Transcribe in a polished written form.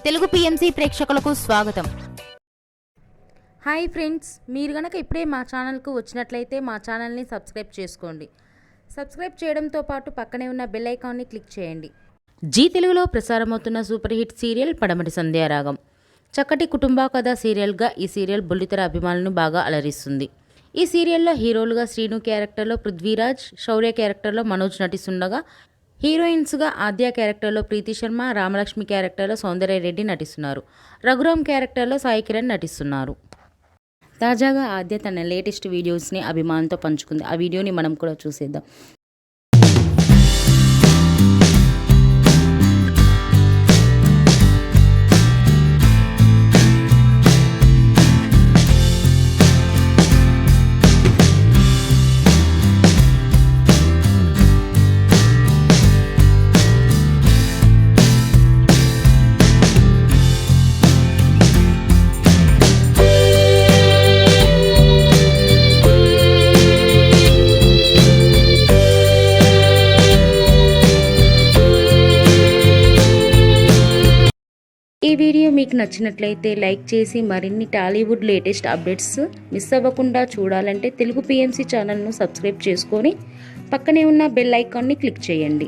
Telugu PMC ప్రేక్షకులకు స్వాగతం. Hi friends, మీరు గనక ఇప్పుడే మా ఛానల్కు వచ్చినట్లయితే మా ఛానల్ని సబ్స్క్రైబ్ చేసుకోండి. సబ్స్క్రైబ్ చేయడంతో పాటు పక్కనే ఉన్న బెల్ ఐకాన్ని క్లిక్ చేయండి. జీ తెలుగులో ప్రసారమవుతున్న సూపర్ హిట్ సీరియల్ పడమటి సంధ్యారాగం. చక్కటి కుటుంబ కథ సీరియల్గా ఈ సీరియల్ బుల్లితెర అభిమానులను బాగా అలరిస్తుంది. ఈ సీరియల్లో హీరోలుగా శ్రీను క్యారెక్టర్లో పృథ్వీరాజ్, శౌర్య క్యారెక్టర్లో మనోజ్ నటిస్తుండగా హీరోయిన్స్గా ఆద్య క్యారెక్టర్లో ప్రీతి శర్మ, రామలక్ష్మి క్యారెక్టర్లో సౌందర్య రెడ్డి నటిస్తున్నారు. రఘురామ్ క్యారెక్టర్లో సాయి కిరణ్ నటిస్తున్నారు. తాజాగా ఆద్య తన లేటెస్ట్ వీడియోస్ని అభిమానులతో పంచుకుంది. ఆ వీడియోని మనం కూడా చూసేద్దాం. ఈ వీడియో మీకు నచ్చినట్లయితే లైక్ చేసి మరిన్ని టాలీవుడ్ లేటెస్ట్ అప్డేట్స్ మిస్ అవ్వకుండా చూడాలంటే తెలుగు పిఎంసి ఛానల్ను సబ్స్క్రైబ్ చేసుకొని పక్కనే ఉన్న బెల్ ఐకాన్ని క్లిక్ చేయండి.